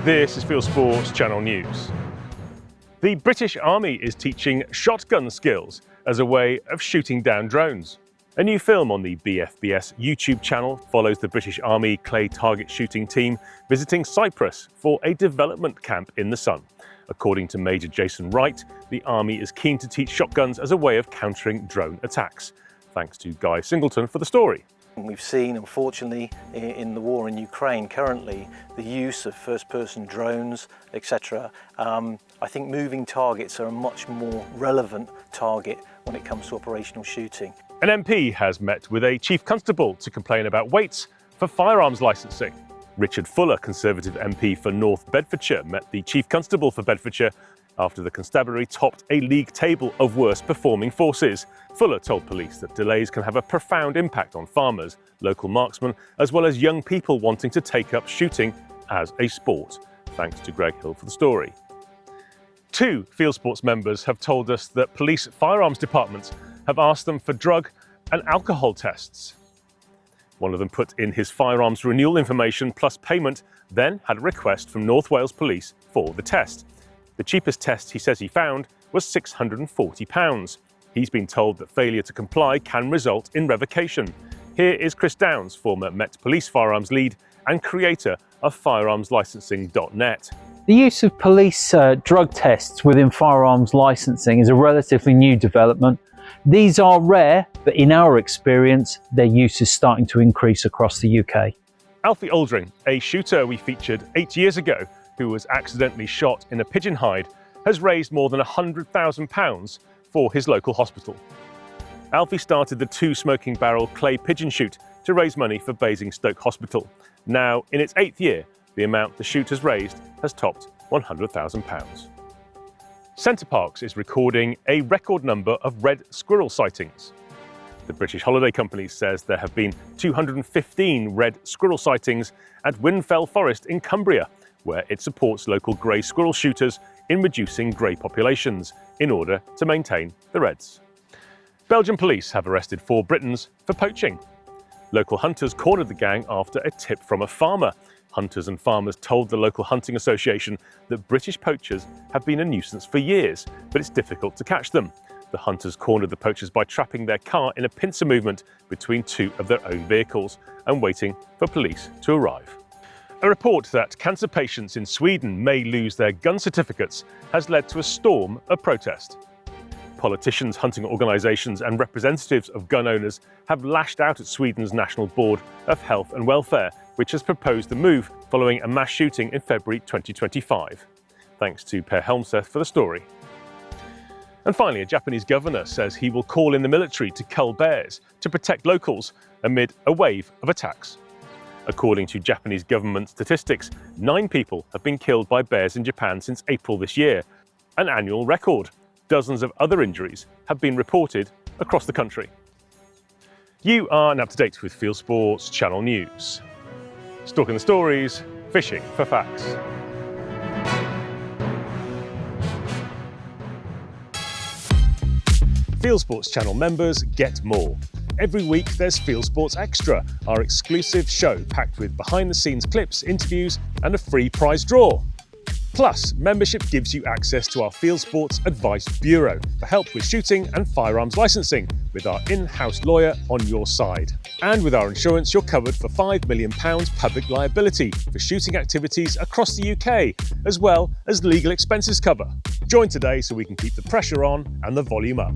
This is Fieldsports Channel News. The British Army is teaching shotgun skills as a way of shooting down drones. A new film on the BFBS YouTube channel follows the British Army clay target shooting team visiting Cyprus for a development camp in the sun. According to Major Jason Wright, the Army is keen to teach shotguns as a way of countering drone attacks. Thanks to Guy Singleton for the story. We've seen, unfortunately, in the war in Ukraine currently, the use of first-person drones, etc. I think moving targets are a much more relevant target when it comes to operational shooting. An MP has met with a Chief Constable to complain about weights for firearms licensing. Richard Fuller, Conservative MP for North Bedfordshire, met the Chief Constable for Bedfordshire after the constabulary topped a league table of worst performing forces. Fuller told police that delays can have a profound impact on farmers, local marksmen, as well as young people wanting to take up shooting as a sport. Thanks to Greg Hill for the story. 2 Fieldsports members have told us that police firearms departments have asked them for drug and alcohol tests. One of them put in his firearms renewal information plus payment, then had a request from North Wales Police for the test. The cheapest test he says he found was £640. He's been told that failure to comply can result in revocation. Here is Chris Downs, former Met Police firearms lead and creator of firearmslicensing.net. The use of police drug tests within firearms licensing is a relatively new development. These are rare, but in our experience, their use is starting to increase across the UK. Alfie Aldring, a shooter we featured 8 years ago, who was accidentally shot in a pigeon hide, has raised more than £100,000 for his local hospital. Alfie started the 2 smoking barrel clay pigeon shoot to raise money for Basingstoke Hospital. Now, in its 8th year, the amount the shoot has raised has topped £100,000. Center Parcs is recording a record number of red squirrel sightings. The British Holiday Company says there have been 215 red squirrel sightings at Winfell Forest in Cumbria, where it supports local grey squirrel shooters in reducing grey populations in order to maintain the reds. Belgian police have arrested 4 Britons for poaching. Local hunters cornered the gang after a tip from a farmer. Hunters and farmers told the local hunting association that British poachers have been a nuisance for years, but it's difficult to catch them. The hunters cornered the poachers by trapping their car in a pincer movement between 2 of their own vehicles and waiting for police to arrive. A report that cancer patients in Sweden may lose their gun certificates has led to a storm of protest. Politicians, hunting organisations and representatives of gun owners have lashed out at Sweden's National Board of Health and Welfare, which has proposed the move following a mass shooting in February 2025. Thanks to Per Helmseth for the story. And finally, a Japanese governor says he will call in the military to cull bears to protect locals amid a wave of attacks. According to Japanese government statistics, 9 people have been killed by bears in Japan since April this year, an annual record. Dozens of other injuries have been reported across the country. You are now up to date with Fieldsports Channel News. Stalking the stories, fishing for facts. Fieldsports Channel members get more. Every week there's Fieldsports Extra, our exclusive show packed with behind-the-scenes clips, interviews and a free prize draw. Plus, membership gives you access to our Fieldsports Advice Bureau for help with shooting and firearms licensing, with our in-house lawyer on your side. And with our insurance, you're covered for £5 million public liability for shooting activities across the UK, as well as legal expenses cover. Join today so we can keep the pressure on and the volume up.